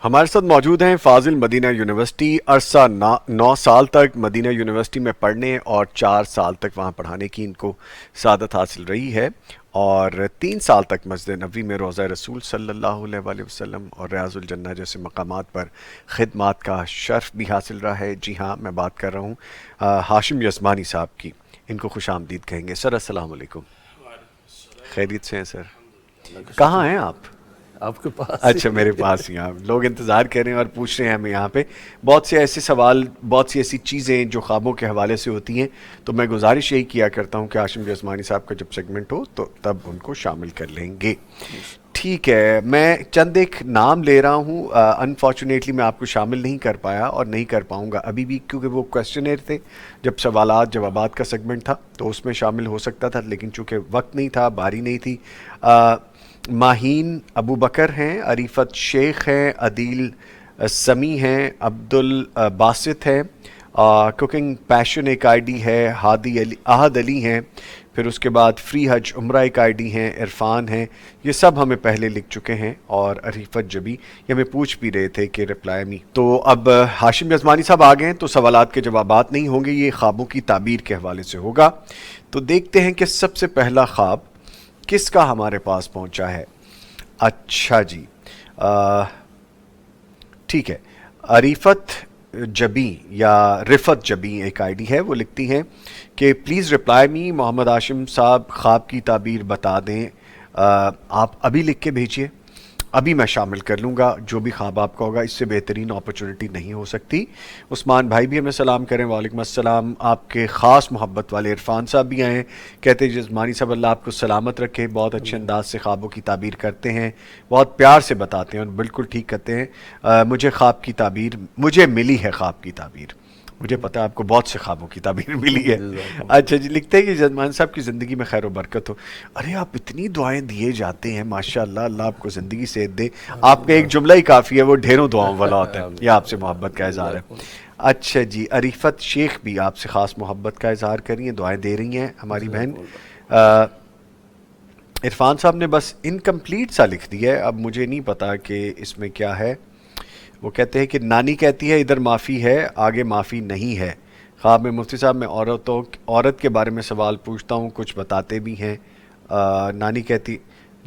ہمارے ساتھ موجود ہیں فاضل مدینہ یونیورسٹی. عرصہ 9 سال تک مدینہ یونیورسٹی میں پڑھنے اور 4 سال تک وہاں پڑھانے کی ان کو سعادت حاصل رہی ہے، اور 3 سال تک مسجد نبوی میں روضہ رسول صلی اللہ علیہ وآلہ وسلم اور ریاض الجنہ جیسے مقامات پر خدمات کا شرف بھی حاصل رہا ہے. جی ہاں، میں بات کر رہا ہوں ہاشم یزمانی صاحب کی. ان کو خوش آمدید کہیں گے. سر السلام علیکم. خیریت سے ہیں سر؟ کہاں ہیں آپ؟ آپ کے پاس؟ اچھا، میرے پاس ہی. آپ لوگ انتظار کر رہے ہیں اور پوچھ رہے ہیں ہمیں یہاں پہ بہت سے ایسے سوال، بہت سی ایسی چیزیں جو خوابوں کے حوالے سے ہوتی ہیں، تو میں گزارش یہی کیا کرتا ہوں کہ ہاشم یزمانی صاحب کا جب سیگمنٹ ہو تو تب ان کو شامل کر لیں گے. ٹھیک ہے، میں چند ایک نام لے رہا ہوں. انفارچونیٹلی میں آپ کو شامل نہیں کر پایا اور نہیں کر پاؤں گا ابھی بھی، کیونکہ وہ کویسچنر تھے. جب سوالات جوابات کا سیگمنٹ تھا تو اس میں شامل ہو سکتا تھا، لیکن چونکہ وقت نہیں تھا، باری نہیں تھی. ماہین ابو بکر ہیں، عریفت شیخ ہیں، عدیل سمی ہیں، عبد الباسط ہیں، کوکنگ پیشن ایک آئی ڈی ہے، ہادی علی احد علی ہیں، پھر اس کے بعد فری حج عمرہ ایک آئی ڈی ہیں، عرفان ہیں. یہ سب ہمیں پہلے لکھ چکے ہیں، اور عریفت جبی یہ ہمیں پوچھ بھی رہے تھے کہ رپلائی می. تو اب ہاشم یزمانی صاحب آ گئے ہیں تو سوالات کے جوابات نہیں ہوں گے، یہ خوابوں کی تعبیر کے حوالے سے ہوگا. تو دیکھتے ہیں کہ سب سے پہلا خواب کس کا ہمارے پاس پہنچا ہے. اچھا جی، ٹھیک ہے. عریفت جبی یا رفت جبی ایک آئی ڈی ہے، وہ لکھتی ہیں کہ پلیز رپلائی می محمد ہاشم صاحب خواب کی تعبیر بتا دیں. آپ ابھی لکھ کے بھیجیے، ابھی میں شامل کر لوں گا جو بھی خواب آپ کا ہوگا. اس سے بہترین اپرچونٹی نہیں ہو سکتی. عثمان بھائی بھی ہمیں سلام کریں. وعلیکم السلام. آپ کے خاص محبت والے عرفان صاحب بھی آئے ہیں، کہتے ہیں جزمانی صاحب اللہ آپ کو سلامت رکھے، بہت اچھے انداز سے خوابوں کی تعبیر کرتے ہیں، بہت پیار سے بتاتے ہیں اور بالکل ٹھیک کرتے ہیں. مجھے خواب کی تعبیر مجھے ملی ہے، خواب کی تعبیر مجھے پتا ہے آپ کو بہت سے خوابوں کی تعبیر ملی ہے. اچھا جی، لکھتے ہیں کہ جزمان صاحب کی زندگی میں خیر و برکت ہو. ارے آپ اتنی دعائیں دیے جاتے ہیں، ماشاء اللہ، اللہ آپ کو زندگی صحت دے. آپ کا ایک جملہ ہی کافی ہے، وہ ڈھیروں دعاؤں والا ہوتا ہے. یہ آپ سے محبت کا اظہار ہے. اچھا جی، عریفت شیخ بھی آپ سے خاص محبت کا اظہار کر رہی ہیں، دعائیں دے رہی ہیں ہماری بہن. عرفان صاحب نے بس انکمپلیٹ سا لکھ دیا ہے، اب مجھے نہیں پتا کہ اس میں کیا ہے. وہ کہتے ہیں کہ نانی کہتی ہے ادھر معافی ہے، آگے معافی نہیں ہے. خواب میں مفتی صاحب میں عورت کے بارے میں سوال پوچھتا ہوں، کچھ بتاتے بھی ہیں. نانی کہتی،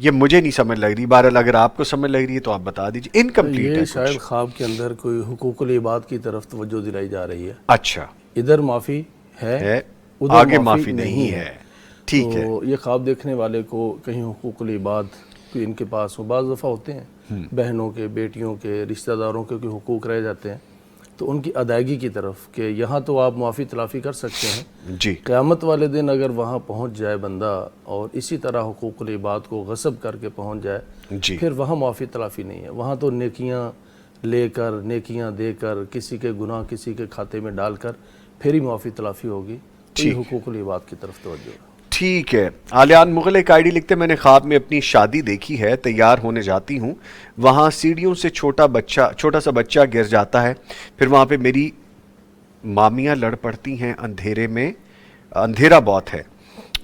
یہ مجھے نہیں سمجھ لگ رہی، بہرحال اگر آپ کو سمجھ لگ رہی ہے تو آپ بتا دیجیے. انکمپلیٹ ہے یہ کچھ. شاید خواب کے اندر کوئی حقوق العباد کی طرف توجہ دلائی جا رہی ہے. اچھا ادھر معافی ہے، ہے، ادھر آگے معافی نہیں ہے. ٹھیک ہے. تو یہ خواب دیکھنے والے کو کہیں حقوق العباد کوئی ان کے پاس ہو. بعض دفعہ ہوتے ہیں بہنوں کے، بیٹیوں کے، رشتہ داروں کے کوئی حقوق رہ جاتے ہیں، تو ان کی ادائیگی کی طرف کہ یہاں تو آپ معافی تلافی کر سکتے ہیں، جی قیامت والے دن اگر وہاں پہنچ جائے بندہ اور اسی طرح حقوق العباد کو غصب کر کے پہنچ جائے، جی پھر وہاں معافی تلافی نہیں ہے. وہاں تو نیکیاں لے کر، نیکیاں دے کر، کسی کے گناہ کسی کے کھاتے میں ڈال کر پھر ہی معافی تلافی ہوگی. تو یہ حقوق العباد کی طرف توجہ ہے. ٹھیک ہے. عالیان مغل ایک آئی ڈی لکھتے میں نے خواب میں اپنی شادی دیکھی ہے، تیار ہونے جاتی ہوں، وہاں سیڑھیوں سے چھوٹا سا بچہ گر جاتا ہے، پھر وہاں پہ میری مامیاں لڑ پڑتی ہیں، اندھیرے میں اندھیرا بہت ہے.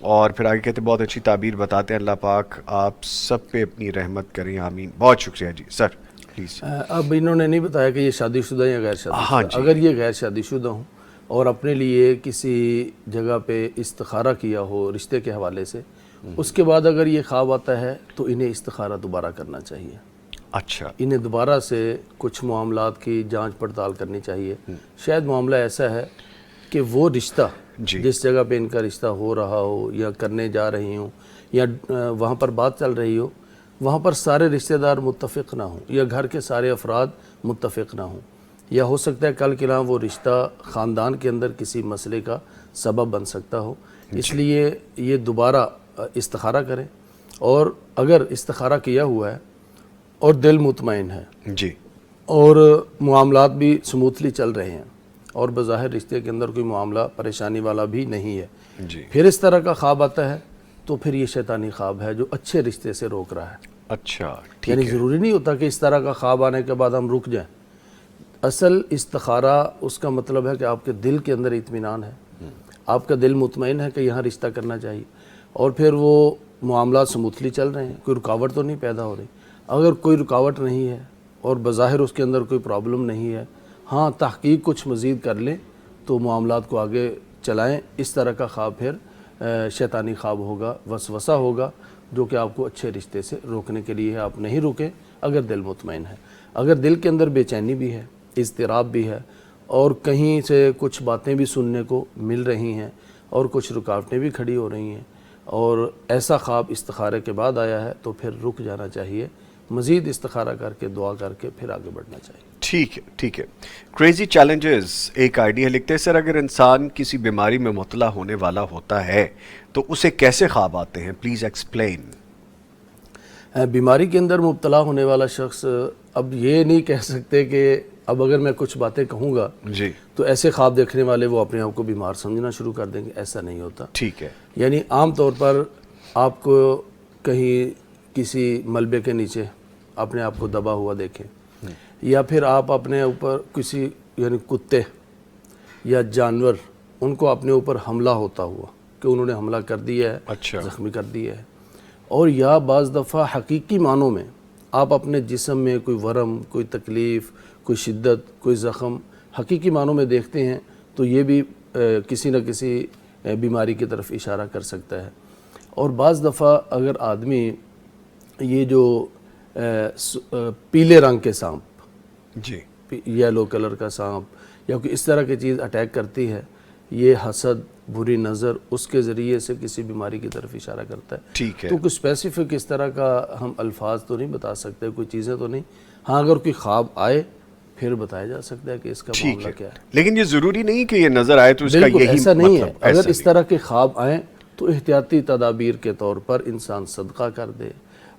اور پھر آگے کہتے بہت اچھی تعبیر بتاتے ہیں، اللہ پاک آپ سب پہ اپنی رحمت کریں، آمین. بہت شکریہ جی. Sir please. اب انہوں نے نہیں بتایا کہ یہ شادی شدہ یا غیر شادی ہاں شدہ. جی. اگر یہ غیر شادی شدہ ہوں اور اپنے لیے کسی جگہ پہ استخارہ کیا ہو رشتے کے حوالے سے، اس کے بعد اگر یہ خواب آتا ہے تو انہیں استخارہ دوبارہ کرنا چاہیے. اچھا. انہیں دوبارہ سے کچھ معاملات کی جانچ پڑتال کرنی چاہیے. شاید معاملہ ایسا ہے کہ وہ رشتہ جی جس جگہ پہ ان کا رشتہ ہو رہا ہو یا کرنے جا رہی ہوں یا وہاں پر بات چل رہی ہو، وہاں پر سارے رشتہ دار متفق نہ ہوں، یا گھر کے سارے افراد متفق نہ ہوں، یا ہو سکتا ہے کل کے نام وہ رشتہ خاندان کے اندر کسی مسئلے کا سبب بن سکتا ہو. اس لیے یہ دوبارہ استخارہ کریں، اور اگر استخارہ کیا ہوا ہے اور دل مطمئن ہے جی اور معاملات بھی سموتھلی چل رہے ہیں اور بظاہر رشتے کے اندر کوئی معاملہ پریشانی والا بھی نہیں ہے، جی. پھر اس طرح کا خواب آتا ہے تو پھر یہ شیطانی خواب ہے جو اچھے رشتے سے روک رہا ہے. اچھا ٹھیک یعنی ہے. ضروری نہیں ہوتا کہ اس طرح کا خواب آنے کے بعد ہم رک جائیں. اصل استخارہ اس کا مطلب ہے کہ آپ کے دل کے اندر اطمینان ہے، آپ کا دل مطمئن ہے کہ یہاں رشتہ کرنا چاہیے، اور پھر وہ معاملات سموتھلی چل رہے ہیں، کوئی رکاوٹ تو نہیں پیدا ہو رہی. اگر کوئی رکاوٹ نہیں ہے اور بظاہر اس کے اندر کوئی پرابلم نہیں ہے، ہاں تحقیق کچھ مزید کر لیں تو معاملات کو آگے چلائیں. اس طرح کا خواب پھر شیطانی خواب ہوگا، وسوسہ ہوگا جو کہ آپ کو اچھے رشتے سے روکنے کے لیے ہے. آپ نہیں روکیں اگر دل مطمئن ہے. اگر دل کے اندر بے چینی بھی ہے، اضطراب بھی ہے اور کہیں سے کچھ باتیں بھی سننے کو مل رہی ہیں اور کچھ رکاوٹیں بھی کھڑی ہو رہی ہیں اور ایسا خواب استخارے کے بعد آیا ہے تو پھر رک جانا چاہیے، مزید استخارہ کر کے دعا کر کے پھر آگے بڑھنا چاہیے. ٹھیک ہے ٹھیک ہے. کریزی چیلنجز ایک آئیڈیا لکھتے ہیں، سر اگر انسان کسی بیماری میں مبتلا ہونے والا ہوتا ہے تو اسے کیسے خواب آتے ہیں؟ Please explain. بیماری کے اندر مبتلا ہونے والا شخص اب یہ نہیں کہہ سکتے کہ اب اگر میں کچھ باتیں کہوں گا جی تو ایسے خواب دیکھنے والے وہ اپنے آپ کو بیمار سمجھنا شروع کر دیں گے. ایسا نہیں ہوتا. ٹھیک ہے. یعنی عام طور پر آپ کو کہیں کسی ملبے کے نیچے اپنے آپ کو دبا ہوا دیکھیں یا پھر آپ اپنے اوپر کسی یعنی کتے یا جانور ان کو اپنے اوپر حملہ ہوتا ہوا کہ انہوں نے حملہ کر دیا ہے، اچھا. زخمی کر دیا ہے. اور یا بعض دفعہ حقیقی معنوں میں آپ اپنے جسم میں کوئی ورم، کوئی تکلیف، کوئی شدت، کوئی زخم حقیقی معنوں میں دیکھتے ہیں تو یہ بھی کسی نہ کسی بیماری کی طرف اشارہ کر سکتا ہے. اور بعض دفعہ اگر آدمی یہ جو پیلے رنگ کے سانپ، جی یلو کلر کا سانپ یا کوئی اس طرح کی چیز اٹیک کرتی ہے، یہ حسد، بری نظر اس کے ذریعے سے کسی بیماری کی طرف اشارہ کرتا ہے. ٹھیک ہے. تو کوئی اسپیسیفک اس طرح کا ہم الفاظ تو نہیں بتا سکتے، کوئی چیزیں تو نہیں. ہاں اگر کوئی خواب آئے پھر بتایا جا سکتا ہے کہ اس کا معاملہ کیا ہے. لیکن یہ ضروری نہیں کہ یہ نظر آئے تو اس کا بالکل یہی ایسا نہیں ہے. مطلب اگر اس طرح کے خواب آئیں تو احتیاطی تدابیر کے طور پر انسان صدقہ کر دے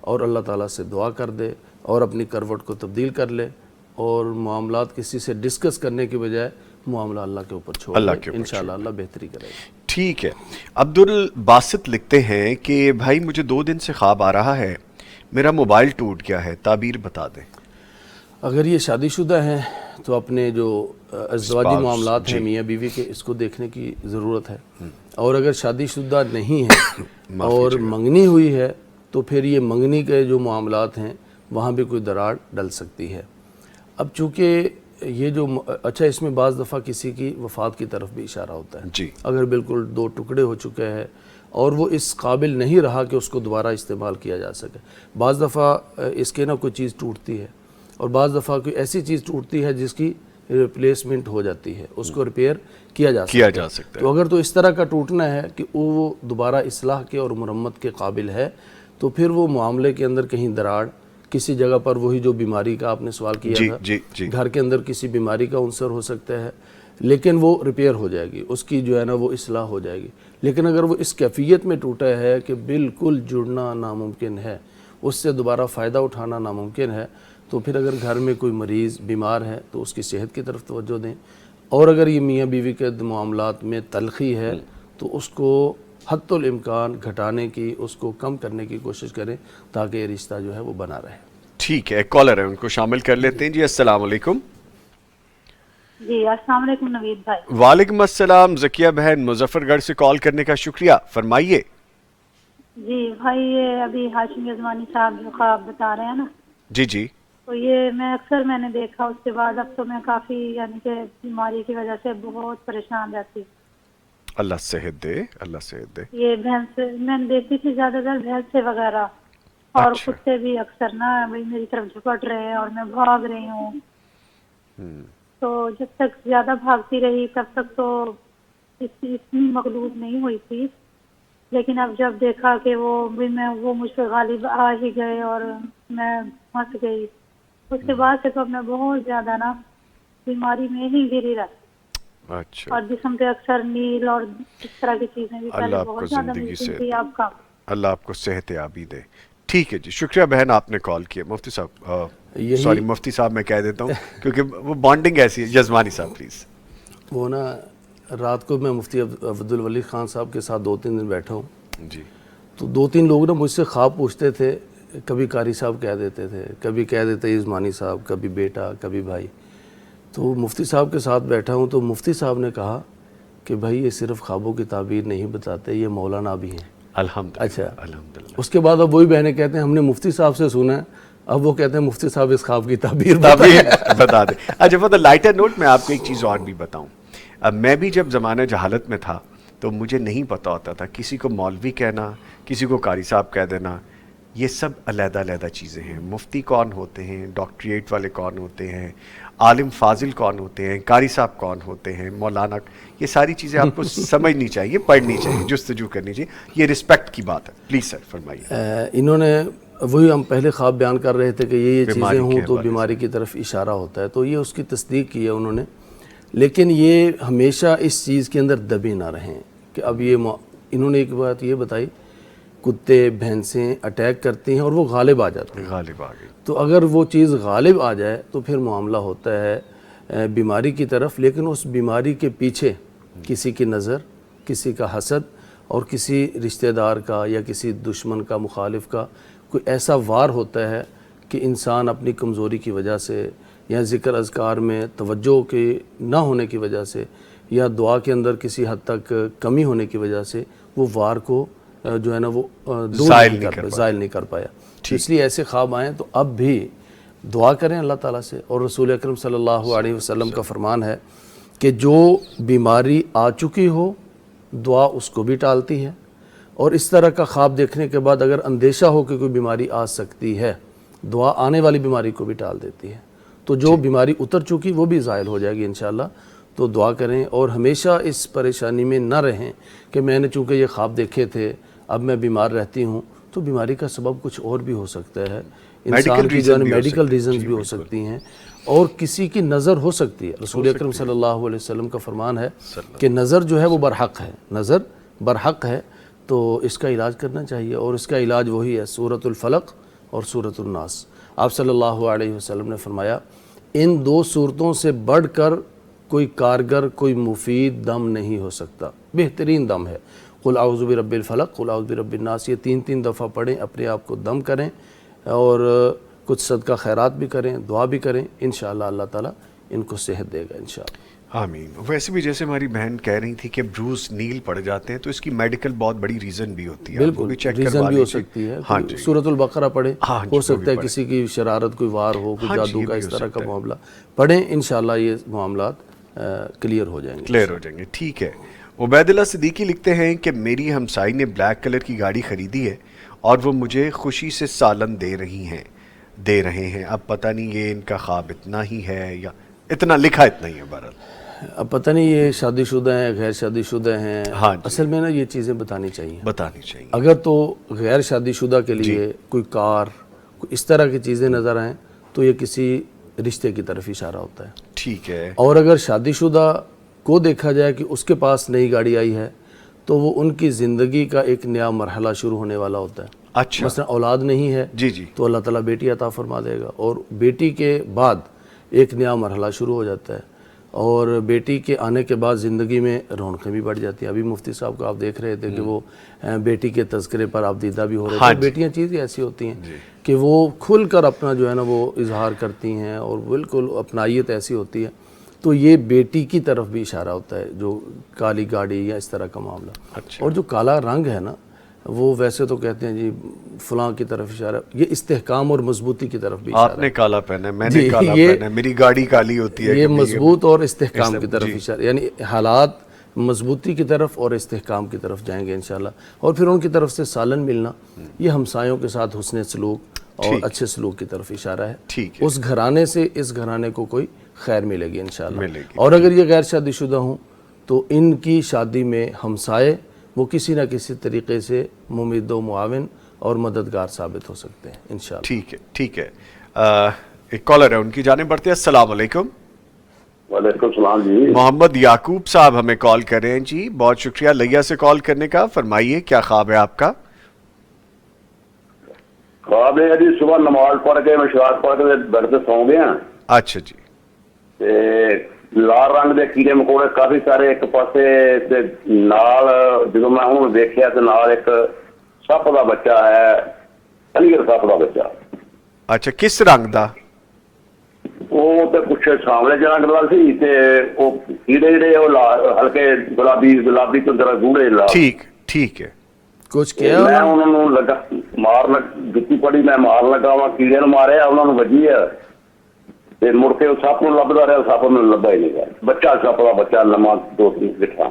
اور اللہ تعالیٰ سے دعا کر دے اور اپنی کروٹ کو تبدیل کر لے اور معاملات کسی سے ڈسکس کرنے کے بجائے معاملہ اللہ کے اوپر چھوڑ دے. انشاءاللہ اللہ بہتری کرے گا. ٹھیک ہے. عبدالباسط لکھتے ہیں کہ بھائی مجھے 2 دن سے خواب آ رہا ہے، میرا موبائل ٹوٹ گیا ہے، تعبیر بتا دیں. اگر یہ شادی شدہ ہیں تو اپنے جو ازدواجی معاملات ہیں میاں بیوی کے، اس کو دیکھنے کی ضرورت ہے. اور اگر شادی شدہ نہیں ہے اور منگنی ہوئی ہے تو پھر یہ منگنی کے جو معاملات ہیں وہاں بھی کوئی دراڑ ڈل سکتی ہے. اب چونکہ یہ جو اچھا اس میں بعض دفعہ کسی کی وفات کی طرف بھی اشارہ ہوتا ہے. جی اگر بالکل 2 ٹکڑے ہو چکے ہیں اور وہ اس قابل نہیں رہا کہ اس کو دوبارہ استعمال کیا جا سکے. بعض دفعہ اس کے نہ کوئی چیز ٹوٹتی ہے اور بعض دفعہ کوئی ایسی چیز ٹوٹتی ہے جس کی ریپلیسمنٹ ہو جاتی ہے، اس کو ریپیئر کیا جا سکتا ہے. تو اگر تو اس طرح کا ٹوٹنا ہے کہ وہ دوبارہ اصلاح کے اور مرمت کے قابل ہے تو پھر وہ معاملے کے اندر کہیں دراڑ کسی جگہ پر، وہی جو بیماری کا آپ نے سوال کیا تھا، گھر کے اندر کسی بیماری کا عنصر ہو سکتا ہے لیکن وہ ریپیئر ہو جائے گی، اس کی جو ہے نا وہ اصلاح ہو جائے گی. لیکن اگر وہ اس کیفیت میں ٹوٹا ہے کہ بالکل جڑنا ناممکن ہے، اس سے دوبارہ فائدہ اٹھانا ناممکن ہے، تو پھر اگر گھر میں کوئی مریض بیمار ہے تو اس کی صحت کی طرف توجہ دیں. اور اگر یہ میاں بیوی کے معاملات میں تلخی ہے تو اس کو حتی الامکان گھٹانے کی، اس کو کم کرنے کی کوشش کریں تاکہ یہ رشتہ جو ہے وہ بنا رہے. ٹھیک ہے. ایک کالر ہے، ان کو شامل کر لیتے ہیں. جی السلام علیکم. جی السلام علیکم نوید بھائی. وعلیکم السلام. ذکیہ بہن مظفر گڑھ سے کال کرنے کا شکریہ، فرمائیے. جی بھائی یہ ابھی ہاشمی عثمانی صاحب جو خواب بتا رہے ہیں نا، جی جی تو یہ میں نے دیکھا، اس کے بعد اب تو میں کافی یعنی کہ بیماری کی وجہ سے بہت پریشان رہتی. اللہ صحت دے، اللہ صحت دے. یہ بھینس میں نے دیکھتی تھی زیادہ تر بھینسے وغیرہ اور اچھا. کتے بھی اکثر نا میری طرف جھپٹ رہے ہیں اور میں بھاگ رہی ہوں. تو جب تک زیادہ بھاگتی رہی تب تک تو اتنی مغلوب نہیں ہوئی تھی، لیکن اب جب دیکھا کہ وہ مجھ پہ غالب آ ہی گئے اور میں پھنس گئی، اس کے بعد سے تو میں بہت زیادہ نا بیماری میں ہی گری رہتی. اچھا. اور جسم پہ اکثر نیل اور اس طرح کی چیزیں بھی اللہ پہلے آپ کو بہت زیادہ زندگی ملتی سے تھی. آپ کا اللہ آپ کو صحت یابی دے. ٹھیک ہے جی، شکریہ بہن آپ نے کال کیا. مفتی صاحب، سوری مفتی صاحب میں کہہ دیتا ہوں کیونکہ وہ بانڈنگ ایسی ہے. جزمانی صاحب پلیز. وہ نا رات کو میں مفتی عبدالولی خان صاحب کے ساتھ 2-3 دن بیٹھا ہوں. جی. تو 2-3 لوگ نا مجھ سے خواب پوچھتے تھے، کبھی قاری صاحب کہہ دیتے تھے، کبھی کہہ دیتے عثمانی صاحب، کبھی بیٹا، کبھی بھائی. تو مفتی صاحب کے ساتھ بیٹھا ہوں تو مفتی صاحب نے کہا کہ بھائی یہ صرف خوابوں کی تعبیر نہیں بتاتے، یہ مولانا بھی ہیں. الحمدللہ. اچھا. الحمدللہ. اس کے بعد اب وہی بہنیں کہتے ہیں ہم نے مفتی صاحب سے سنا ہے، اب وہ کہتے ہیں مفتی صاحب اس خواب کی تعبیر بتا دیں. اچھا فور دا لائٹر نوٹ میں آپ کو ایک چیز اور بھی بتاؤں. اب میں بھی جب زمانہ جہالت میں تھا تو مجھے نہیں پتہ ہوتا تھا کسی کو مولوی کہنا, کسی کو قاری صاحب کہہ دینا, یہ سب علیحدہ علیحدہ چیزیں ہیں. مفتی کون ہوتے ہیں, ڈاکٹریٹ والے کون ہوتے ہیں, عالم فاضل کون ہوتے ہیں, قاری صاحب کون ہوتے ہیں, مولانا, یہ ساری چیزیں آپ کو سمجھنی چاہیے, پڑھنی چاہیے, جستجو کرنی چاہیے. یہ رسپیکٹ کی بات ہے. پلیز سر فرمائیے. انہوں نے وہی ہم پہلے خواب بیان کر رہے تھے کہ یہ چیزیں ہوں تو بیماری کی طرف اشارہ ہوتا ہے, تو یہ اس کی تصدیق کی ہے انہوں نے. لیکن یہ ہمیشہ اس چیز کے اندر دبے نہ رہیں کہ اب یہ انہوں نے ایک بات یہ بتائی, کتے بھینسیں اٹیک کرتی ہیں اور وہ غالب آ جاتے ہیں. غالب آ گئی. تو اگر وہ چیز غالب آ جائے تو پھر معاملہ ہوتا ہے بیماری کی طرف. لیکن اس بیماری کے پیچھے کسی کی نظر, کسی کا حسد اور کسی رشتہ دار کا یا کسی دشمن کا, مخالف کا کوئی ایسا وار ہوتا ہے کہ انسان اپنی کمزوری کی وجہ سے یا ذکر اذکار میں توجہ کے نہ ہونے کی وجہ سے یا دعا کے اندر کسی حد تک کمی ہونے کی وجہ سے وہ وار کو جو ہے نا وہ زائل نہیں کر پایا. اس لیے ایسے خواب آئیں تو اب بھی دعا کریں اللہ تعالیٰ سے. اور رسول اکرم صلی اللہ علیہ وسلم کا فرمان ہے کہ جو بیماری آ چکی ہو دعا اس کو بھی ٹالتی ہے, اور اس طرح کا خواب دیکھنے کے بعد اگر اندیشہ ہو کہ کوئی بیماری آ سکتی ہے, دعا آنے والی بیماری کو بھی ٹال دیتی ہے. تو جو بیماری اتر چکی وہ بھی زائل ہو جائے گی انشاءاللہ. تو دعا کریں اور ہمیشہ اس پریشانی میں نہ رہیں کہ میں نے چونکہ یہ خواب دیکھے تھے اب میں بیمار رہتی ہوں. تو بیماری کا سبب کچھ اور بھی ہو سکتا ہے, انسان کی جو ہے میڈیکل ریزنز بھی ہو سکتی ہیں, اور کسی کی نظر ہو سکتی ہے. رسول اکرم صلی اللہ علیہ وسلم کا فرمان ہے کہ نظر جو ہے وہ برحق ہے, نظر برحق ہے. تو اس کا علاج کرنا چاہیے, اور اس کا علاج وہی ہے سورۃ الفلق اور سورۃ الناس. آپ صلی اللہ علیہ وسلم نے فرمایا ان دو صورتوں سے بڑھ کر کوئی کارگر, کوئی مفید دم نہیں ہو سکتا, بہترین دم ہے. قل اعوذ برب الفلق, قل اعوذ برب الناس, یہ 3 دفعہ پڑھیں, اپنے آپ کو دم کریں اور کچھ صدقہ خیرات بھی کریں, دعا بھی کریں. انشاءاللہ اللہ تعالیٰ ان کو صحت دے گا انشاءاللہ. آمین. ویسے بھی جیسے ہماری بہن کہہ رہی تھی کہ بروز نیل پڑ جاتے ہیں تو اس کی میڈیکل بہت بڑی ریزن بھی ہوتی ہے. بالکل ریزن بھی ہو سکتی ہے. سورۃ البقرہ پڑھیں, ہو سکتا ہے کسی کی شرارت, کوئی وار ہو, کوئی جادو کا اس طرح کا معاملہ, پڑھیں. انشاءاللہ یہ معاملات کلیئر ہو جائیں گے. ٹھیک ہے. عبید اللہ صدیقی لکھتے ہیں کہ میری ہمسائی نے بلیک کلر کی گاڑی خریدی ہے اور وہ مجھے خوشی سے سالن دے رہے ہیں. اب پتہ نہیں یہ ان کا خواب اتنا ہی ہے یا اتنا لکھا اتنا ہی ہے. بہرحال اب پتہ نہیں یہ شادی شدہ ہیں, غیر شادی شدہ ہیں. اصل میں نا یہ چیزیں بتانی چاہیے. اگر تو غیر شادی شدہ کے لیے کوئی کار, کوئی اس طرح کی چیزیں نظر آئیں تو یہ کسی رشتے کی طرف اشارہ ہوتا ہے. ٹھیک ہے. اور اگر شادی شدہ کو دیکھا جائے کہ اس کے پاس نئی گاڑی آئی ہے تو وہ ان کی زندگی کا ایک نیا مرحلہ شروع ہونے والا ہوتا ہے. اچھا. مثلا اولاد نہیں ہے تو اللہ تعالیٰ بیٹی عطا فرما دے گا, اور بیٹی کے بعد ایک نیا مرحلہ شروع ہو جاتا ہے, اور بیٹی کے آنے کے بعد زندگی میں رونقیں بھی بڑھ جاتی ہیں. ابھی مفتی صاحب کو آپ دیکھ رہے تھے کہ وہ بیٹی کے تذکرے پر آپ دیدہ بھی ہو رہے تھے. بیٹیاں چیزیں ایسی ہوتی ہیں کہ وہ کھل کر اپنا جو ہے نا وہ اظہار کرتی ہیں, اور بالکل اپنائیت ایسی ہوتی ہے. تو یہ بیٹی کی طرف بھی اشارہ ہوتا ہے, جو کالی گاڑی یا اس طرح کا معاملہ. اور جو کالا رنگ ہے نا وہ ویسے تو کہتے ہیں جی فلاں کی طرف اشارہ, یہ استحکام اور مضبوطی کی طرف بھی اشارہ. آپ نے کالا پہنا ہے, میں نے کالا پہنا ہے, میری گاڑی کالی ہوتی ہے. یہ مضبوط اور استحکام کی طرف اشارہ, یعنی حالات مضبوطی کی طرف اور استحکام کی طرف جائیں گے انشاءاللہ. اور پھر ان کی طرف سے سالن ملنا, یہ ہمسایوں کے ساتھ حسن سلوک اور اچھے سلوک کی طرف اشارہ ہے. اس گھرانے سے اس گھرانے کو کوئی خیر ملے گی انشاءاللہ. اور اگر یہ غیر شادی شدہ ہوں تو ان کی شادی میں ہمسائے وہ کسی نہ کسی طریقے سے ممید و معاون اور مددگار ثابت ہو سکتے ہیں انشاءاللہ. ٹھیک ہے. ایک کالر ہے, ان کی جانب بڑھتے ہیں. السلام علیکم. وعلیکم السلام جی. محمد یعقوب صاحب ہمیں کال کر رہے ہیں جی. بہت شکریہ لیا سے کال کرنے کا. فرمائیے کیا خواب ہے آپ کا؟ خواب ہے جی صبح نماز پڑھ کے مشوار پڑھ کے بیڈ تے سو گیا. اچھا جی. لال رنگ دے کیڑے مکوڑے کافی سارے ایک پاسے تے نال جدوں میں ہوں دیکھیا تے نال ایک سپ دا بچہ ہے, علیگر سپ دا بچہ. اچھا کس رنگ دا؟ وہ تے کچھ سامنے رنگ دا سی تے او کیڑے جڑے او ہلکے گلابی تو ذرا گوڑے. ٹھیک ہے. ਕੁਝ ਕਿਹਾ ਮੈਂ ਉਹਨਾਂ ਨੂੰ ਲੱਗਾ ਮਾਰਨ, ਜੁੱਤੀ ਪੜੀ ਮੈਂ ਮਾਰਨ ਲੱਗਾ ਵਾ, ਕੀੜੇ ਨੂੰ ਮਾਰਿਆ, ਉਹਨਾਂ ਨੂੰ ਵੱਜੀ ਆ, ਤੇ ਮੁੜ ਕੇ ਉਹ ਸੱਪ ਨੂੰ ਲੱਭਦਾ ਰਿਹਾ, ਸੱਪ ਮੈਨੂੰ ਲੱਭਾ ਹੀ ਨਹੀਂ ਗਿਆ। ਬੱਚਾ ਸੱਪ ਦਾ ਬੱਚਾ ਨਵਾਂ 2-3 ਬਿਠਾ।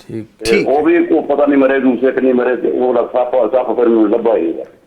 ਠੀਕ ਤੇ ਉਹ ਵੀ ਉਹ ਪਤਾ ਨਹੀਂ ਮਰੇ, ਦੂਸਰੇ ਕਿ ਨਹੀਂ ਮਰੇ, ਤੇ ਉਹ ਸੱਪ ਫਿਰ ਮੈਨੂੰ ਲੱਭਾ ਹੀ ਨਹੀਂ ਗਿਆ।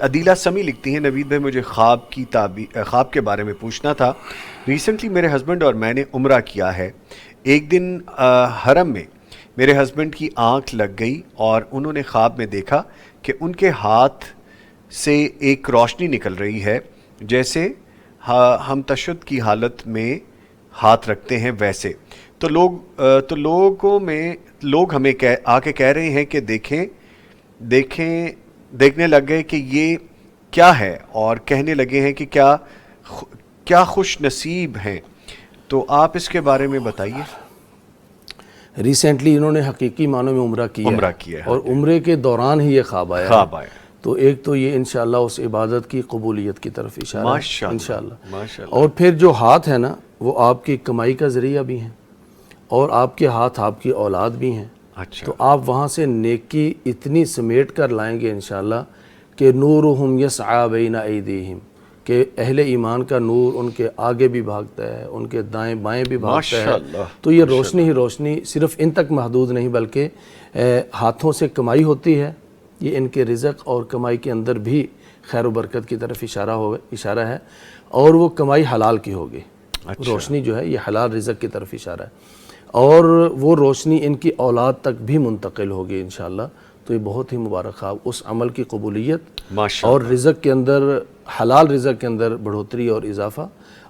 عدیلہ سمی لکھتی ہیں نوید بھائی مجھے خواب کے بارے میں پوچھنا تھا. ریسنٹلی میرے ہسبینڈ اور میں نے عمرہ کیا ہے. ایک دن حرم میں میرے ہسبینڈ کی آنکھ لگ گئی اور انہوں نے خواب میں دیکھا کہ ان کے ہاتھ سے ایک روشنی نکل رہی ہے جیسے ہم تشدد کی حالت میں ہاتھ رکھتے ہیں ویسے. تو لوگ ہمیں آ کے کہہ رہے ہیں کہ دیکھنے لگ گئے کہ یہ کیا ہے اور کہنے لگے ہیں کہ کیا خوش نصیب ہیں. تو آپ اس کے بارے میں بتائیے. ریسنٹلی انہوں نے حقیقی معنوں میں عمرہ کیا ہے اور عمرے کے دوران ہی یہ خواب آیا. تو ایک تو یہ انشاءاللہ اس عبادت کی قبولیت کی طرف اشارہ ہے انشاءاللہ. اور پھر جو ہاتھ ہے نا وہ آپ کی کمائی کا ذریعہ بھی ہیں اور آپ کے ہاتھ آپ کی اولاد بھی ہیں. تو آپ وہاں سے نیکی اتنی سمیٹ کر لائیں گے انشاءاللہ کہ نورہم یسعی بین ایدیہم، کہ اہل ایمان کا نور ان کے آگے بھی بھاگتا ہے، ان کے دائیں بائیں بھی بھاگتا ہے. تو یہ روشنی ہی روشنی صرف ان تک محدود نہیں بلکہ ہاتھوں سے کمائی ہوتی ہے. یہ ان کے رزق اور کمائی کے اندر بھی خیر و برکت کی طرف اشارہ ہے اور وہ کمائی حلال کی ہوگی. روشنی جو ہے یہ حلال رزق کی طرف اشارہ ہے اور وہ روشنی ان کی اولاد تک بھی منتقل ہوگی انشاءاللہ. تو یہ بہت ہی مبارک خواب، اس عمل کی قبولیت اور رزق کے اندر، حلال رزق کے اندر بڑھوتری اور اضافہ،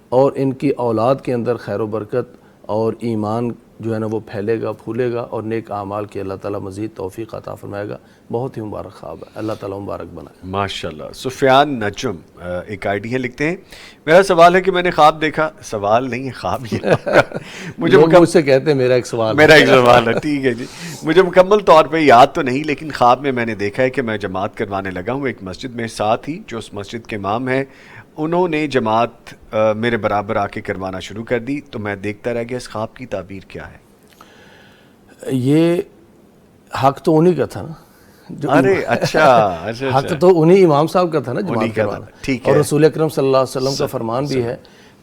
اور ان کی اولاد کے اندر خیر و برکت اور ایمان جو ہے نا وہ پھیلے گا پھولے گا اور نیک اعمال کی اللہ تعالیٰ مزید توفیق عطا فرمائے گا. بہت ہی مبارک خواب ہے، اللہ تعالیٰ مبارک بنائے. ماشاءاللہ. سفیان نجم ایک آئی ڈی ہے، لکھتے ہیں میرا سوال ہے کہ میں نے خواب دیکھا. سوال نہیں ہے، خواب یہ مجھ سے کہتے ہیں میرا ایک سوال ہے. ٹھیک ہے جی. مجھے مکمل طور پہ یاد تو نہیں لیکن خواب میں نے دیکھا ہے کہ میں جماعت کروانے لگا ہوں ایک مسجد میں. ساتھ ہی جو اس مسجد کے امام ہیں انہوں نے جماعت میرے برابر آ کے کروانا شروع کر دی. تو میں دیکھتا رہ گیا. اس خواب کی تعبیر کیا ہے؟ یہ حق تو انہی کا تھا نا. اچھا حق تو انہی امام صاحب کا تھا نا جماعت کروانا. اور رسول اکرم صلی اللہ علیہ وسلم کا فرمان بھی ہے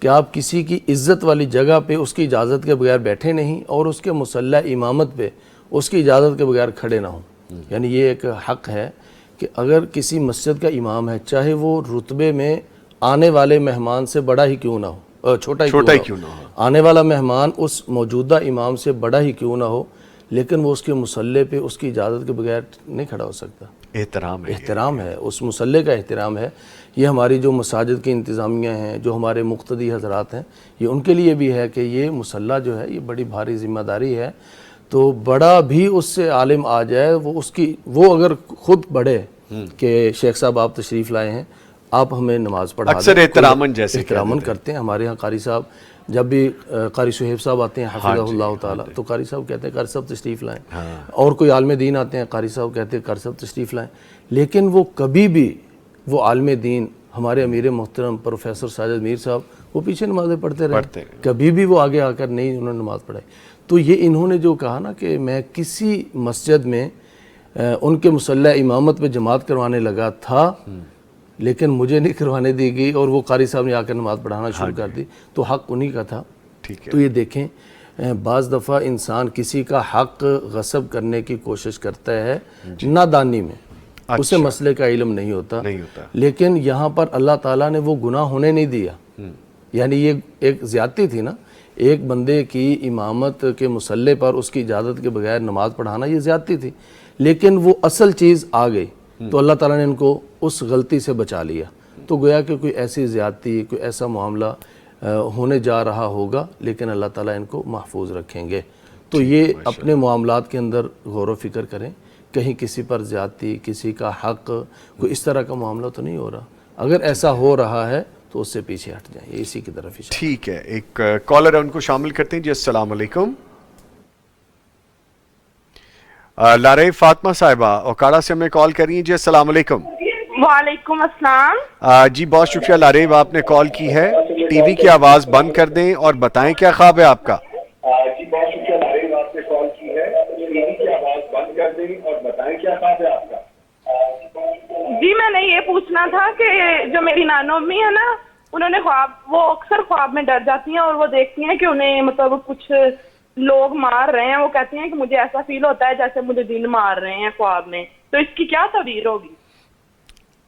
کہ آپ کسی کی عزت والی جگہ پہ اس کی اجازت کے بغیر بیٹھے نہیں اور اس کے مصلی امامت پہ اس کی اجازت کے بغیر کھڑے نہ ہوں. یعنی یہ ایک حق ہے کہ اگر کسی مسجد کا امام ہے چاہے وہ رتبے میں آنے والے مہمان سے بڑا ہی کیوں نہ ہو، چھوٹا ہی کیوں نہ ہو، آنے والا مہمان اس موجودہ امام سے بڑا ہی کیوں نہ ہو، لیکن وہ اس کے مصلی پہ اس کی اجازت کے بغیر نہیں کھڑا ہو سکتا. احترام ہے، اس مصلی کا احترام ہے. یہ ہماری جو مساجد کی انتظامیہ ہیں، جو ہمارے مقتدی حضرات ہیں، یہ ان کے لیے بھی ہے کہ یہ مصلی جو ہے یہ بڑی بھاری ذمہ داری ہے. تو بڑا بھی اس سے عالم آ جائے وہ اگر خود بڑھے کہ شیخ صاحب آپ تشریف لائے ہیں، آپ ہمیں نماز پڑھا دیں. اکثر احتراماً کرتے ہیں. ہمارے ہاں قاری صاحب جب بھی قاری صہیب صاحب آتے ہیں حفظہ اللہ تعالیٰ تو قاری صاحب کہتے ہیں قاری صاحب تشریف لائیں. اور کوئی عالم دین آتے ہیں قاری صاحب کہتے ہیں قاری صاحب تشریف لائیں. لیکن وہ کبھی بھی وہ عالم دین ہمارے امیر محترم پروفیسر ساجد میر صاحب وہ پیچھے نمازیں پڑھتے رہے، کبھی بھی وہ آگے آ کر نہیں انہوں نے نماز پڑھائی. تو یہ انہوں نے جو کہا نا کہ میں کسی مسجد میں ان کے مصلی امامت پہ جماعت کروانے لگا تھا لیکن مجھے نہیں کروانے دی گئی اور وہ قاری صاحب نے آ کر نماز پڑھانا شروع کر دی. تو حق انہی کا تھا. تو یہ دیکھیں بعض دفعہ انسان کسی کا حق غصب کرنے کی کوشش کرتا ہے نادانی میں، اسے مسئلے کا علم نہیں ہوتا، لیکن یہاں پر اللہ تعالیٰ نے وہ گناہ ہونے نہیں دیا. یعنی یہ ایک زیادتی تھی نا، ایک بندے کی امامت کے مصلی پر اس کی اجازت کے بغیر نماز پڑھانا یہ زیادتی تھی، لیکن وہ اصل چیز آ گئی تو اللہ تعالیٰ نے ان کو اس غلطی سے بچا لیا. تو گویا کہ کوئی ایسی زیادتی، کوئی ایسا معاملہ ہونے جا رہا ہوگا لیکن اللہ تعالیٰ ان کو محفوظ رکھیں گے. تو یہ اپنے معاملات کے اندر غور و فکر کریں، کہیں کسی پر زیادتی، کسی کا حق، کوئی اس طرح کا معاملہ تو نہیں ہو رہا. اگر ایسا ہو رہا ہے تو اس سے پیچھے ہٹ جائیں، یہ اسی کی طرف اشارہ. ٹھیک ہے، ایک کالر ہے ان کو شامل کرتے ہیں. جی السلام علیکم. لارے فاطمہ صاحبہ اوکاڑا سے ہمیں کال کر رہی ہیں. جی السلام علیکم. وعلیکم السلام. جی بہت شکریہ لاریب، آپ نے کال کی ہے. ٹی وی کی آواز بند کر دیں اور بتائیں کیا خواب ہے آپ کا. جی بہت شکریہ لاریب، آپ نے کال کی ہے. ٹی وی کی آواز بند کر دیں اور بتائیں کیا خواب ہے آپ کا. جی میں نے یہ پوچھنا تھا کہ جو میری نانو امی ہے نا، انہوں نے وہ اکثر خواب میں ڈر جاتی ہیں اور وہ دیکھتی ہیں کہ انہیں مطلب کچھ لوگ مار رہے ہیں. وہ کہتی ہیں کہ مجھے ایسا فیل ہوتا ہے جیسے مجھے جن مار رہے ہیں خواب میں. تو اس کی کیا تعبیر ہوگی؟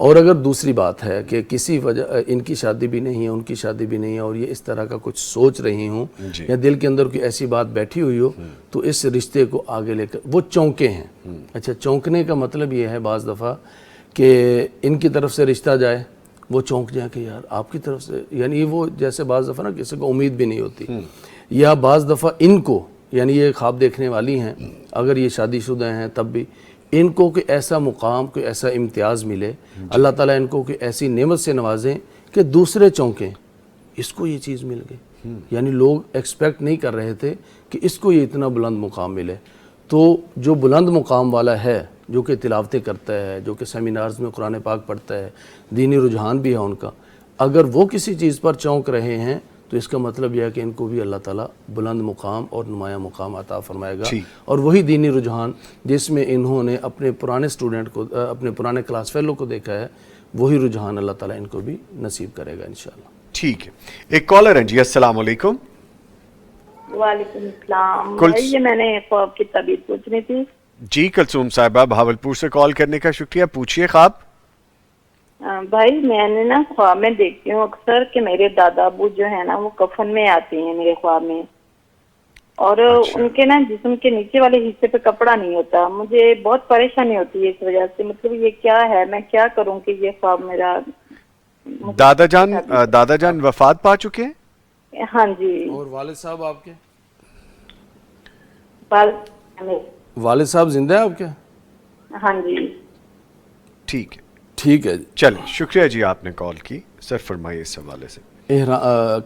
اور اگر دوسری بات ہے کہ کسی وجہ ان کی شادی بھی نہیں ہے، ان کی شادی بھی نہیں ہے، اور یہ اس طرح کا کچھ سوچ رہی ہوں یا دل کے اندر کوئی ایسی بات بیٹھی ہوئی ہو، تو اس رشتے کو آگے لے کر وہ چونکے ہیں۔ اچھا، چونکنے کا مطلب یہ ہے بعض دفعہ کہ ان کی طرف سے رشتہ جائے، وہ چونک جائیں کہ یار آپ کی طرف سے، یعنی وہ جیسے بعض دفعہ نا کسی کو امید بھی نہیں ہوتی، یا بعض دفعہ ان کو، یعنی یہ خواب دیکھنے والی ہیں، اگر یہ شادی شدہ ہیں تب بھی ان کو کوئی ایسا مقام، کوئی ایسا امتیاز ملے، اللہ تعالیٰ ان کو کوئی ایسی نعمت سے نوازیں کہ دوسرے چونکیں اس کو یہ چیز مل گئی، یعنی لوگ ایکسپیکٹ نہیں کر رہے تھے کہ اس کو یہ اتنا بلند مقام ملے۔ تو جو بلند مقام والا ہے، جو کہ تلاوتیں کرتا ہے، جو کہ سیمینارز میں قرآن پاک پڑھتا ہے، دینی رجحان بھی ہے ان کا، اگر وہ کسی چیز پر چونک رہے ہیں تو اس کا مطلب یہ ہے کہ ان کو بھی اللہ تعالیٰ بلند مقام اور نمایاں مقام عطا فرمائے گا، اور وہی دینی رجحان جس میں انہوں نے اپنے پرانے اسٹوڈنٹ کو، اپنے پرانے کلاس فیلو کو دیکھا ہے، وہی رجحان اللہ تعالیٰ ان کو بھی نصیب کرے گا انشاءاللہ۔ ٹھیک ہے، ایک کالر ہیں جی، السلام علیکم۔ وعلیکم السلام بھائی، یہ میں نے خواب کی تعبیر پوچھنی تھی۔ جی کلثوم صاحبہ، بہاولپور سے کال کرنے کا شکریہ، پوچھئے خواب۔ بھائی میں نے نا خواب میں دیکھتی ہوں اکثر کہ میرے دادا ابو جو ہے نا وہ کفن میں آتے ہیں میرے خواب میں، اور ان کے نا جسم کے نیچے والے حصے پہ کپڑا نہیں ہوتا، مجھے بہت پریشانی ہوتی ہے اس وجہ سے، مطلب یہ کیا ہے، میں کیا کروں کہ یہ خواب میرا۔ دادا جان وفات پا چکے ہیں؟ ہاں جی۔ اور والد صاحب آپ کے؟ والد صاحب زندہ ہیں آپ کے؟ ہاں جی۔ ٹھیک ہے، ٹھیک ہے، چلیں شکریہ جی آپ نے کال کی، سر فرمائیے اس حوالے سے۔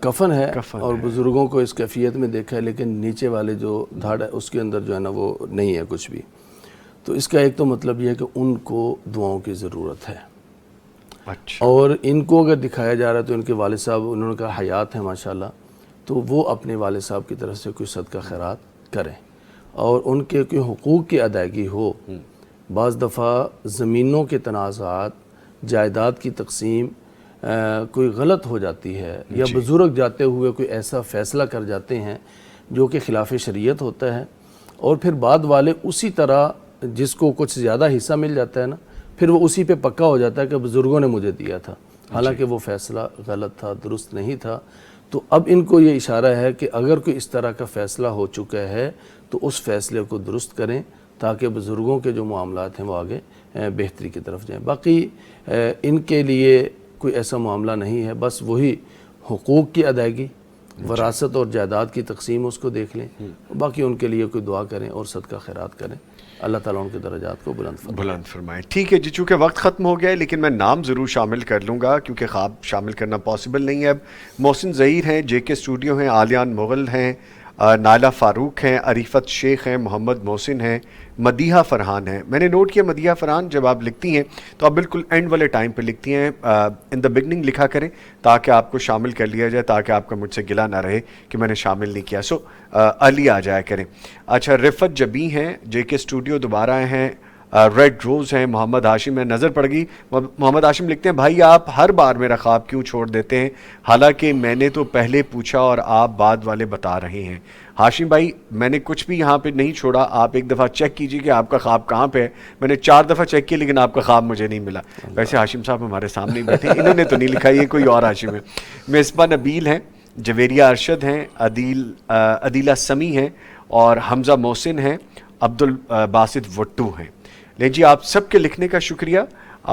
کفن ہے اور بزرگوں کو اس کیفیت میں دیکھا ہے، لیکن نیچے والے جو دھاڑ ہے اس کے اندر جو ہے نا وہ نہیں ہے کچھ بھی، تو اس کا ایک تو مطلب یہ ہے کہ ان کو دعاؤں کی ضرورت ہے۔ اچھا، اور ان کو اگر دکھایا جا رہا ہے تو ان کے والد صاحب، انہوں نے کہا حیات ہیں ماشاءاللہ، تو وہ اپنے والد صاحب کی طرف سے کوئی صدقہ خیرات کریں، اور ان کے کوئی حقوق کی ادائیگی ہو۔ بعض دفعہ زمینوں کے تنازعات، جائیداد کی تقسیم کوئی غلط ہو جاتی ہے، یا بزرگ جاتے ہوئے کوئی ایسا فیصلہ کر جاتے ہیں جو کہ خلاف شریعت ہوتا ہے، اور پھر بعد والے اسی طرح جس کو کچھ زیادہ حصہ مل جاتا ہے نا، پھر وہ اسی پہ پکا ہو جاتا ہے کہ بزرگوں نے مجھے دیا تھا، حالانکہ وہ فیصلہ غلط تھا، درست نہیں تھا۔ تو اب ان کو یہ اشارہ ہے کہ اگر کوئی اس طرح کا فیصلہ ہو چکا ہے تو اس فیصلے کو درست کریں، تاکہ بزرگوں کے جو معاملات ہیں وہ آگے بہتری کی طرف جائیں۔ باقی ان کے لیے کوئی ایسا معاملہ نہیں ہے، بس وہی حقوق کی ادائیگی، وراثت اور جائیداد کی تقسیم اس کو دیکھ لیں، باقی ان کے لیے کوئی دعا کریں اور صدقہ خیرات کریں، اللہ تعالیٰ ان کے درجات کو بلند فرمائیں۔ ٹھیک ہے جی، چونکہ وقت ختم ہو گیا ہے لیکن میں نام ضرور شامل کر لوں گا کیونکہ خواب شامل کرنا پاسبل نہیں ہے۔ اب محسن ظہیر ہیں، جے کے اسٹوڈیو ہیں، عالیان مغل ہیں، نائلہ فاروق ہیں، عریفت شیخ ہیں، محمد محسن ہیں، مدیحہ فرحان ہیں۔ میں نے نوٹ کیا مدیحہ فرحان جب آپ لکھتی ہیں تو آپ بالکل اینڈ والے ٹائم پہ لکھتی ہیں، ان دا بگننگ لکھا کریں تاکہ آپ کو شامل کر لیا جائے، تاکہ آپ کا مجھ سے گلہ نہ رہے کہ میں نے شامل نہیں کیا، سو علی آ جایا کریں۔ اچھا، رفت جبی ہیں، جے کے اسٹوڈیو دوبارہ ہیں، ریڈ روز ہیں، محمد ہاشم میں نظر پڑ گئی، محمد ہاشم لکھتے ہیں بھائی آپ ہر بار میرا خواب کیوں چھوڑ دیتے ہیں، حالانکہ میں نے تو پہلے پوچھا اور آپ بعد والے بتا رہے ہیں۔ ہاشم بھائی میں نے کچھ بھی یہاں پہ نہیں چھوڑا، آپ ایک دفعہ چیک کیجئے کہ آپ کا خواب کہاں پہ ہے، میں نے 4 دفعہ چیک کیا لیکن آپ کا خواب مجھے نہیں ملا۔ ویسے ہاشم صاحب ہمارے سامنے بیٹھے، انہوں نے تو نہیں لکھا، یہ کوئی اور ہاشم ہے۔ مصباح نبیل ہیں، جویریہ ارشد ہیں، عدیلہ سمی ہیں، اور حمزہ محسن ہیں، عبد الباسط وٹو ہیں۔ لیکن جی آپ سب کے لکھنے کا شکریہ،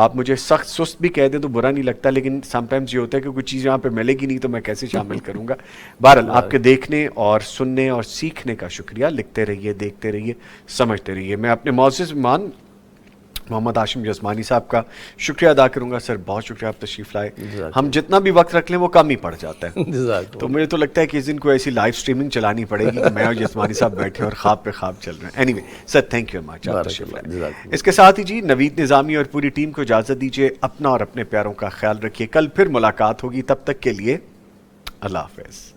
آپ مجھے سخت سست بھی کہہ دیں تو برا نہیں لگتا، لیکن سم ٹائمز یہ ہوتا ہے کہ کوئی چیز یہاں پہ ملے گی نہیں تو میں کیسے شامل کروں گا۔ بہرحال آپ کے دیکھنے اور سننے اور سیکھنے کا شکریہ، لکھتے رہیے، دیکھتے رہیے، سمجھتے رہیے۔ میں اپنے معزز مہمان محمد ہاشم جسمانی صاحب کا شکریہ ادا کروں گا۔ سر بہت شکریہ، آپ تشریف لائے۔ ہم جتنا بھی وقت رکھ لیں وہ کم ہی پڑ جاتا ہے، تو مجھے تو لگتا ہے کہ اس دن کو ایسی لائیو سٹریمنگ چلانی پڑے گی کہ میں اور جسمانی صاحب بیٹھے اور خواب پہ خواب چل رہے ہیں۔ Any way sir thank you much, آپ تشریف لائے۔ اس کے ساتھ ہی جی نوید نظامی اور پوری ٹیم کو اجازت دیجیے، اپنا اور اپنے پیاروں کا خیال رکھیے، کل پھر ملاقات ہوگی، تب تک کے لیے اللہ حافظ۔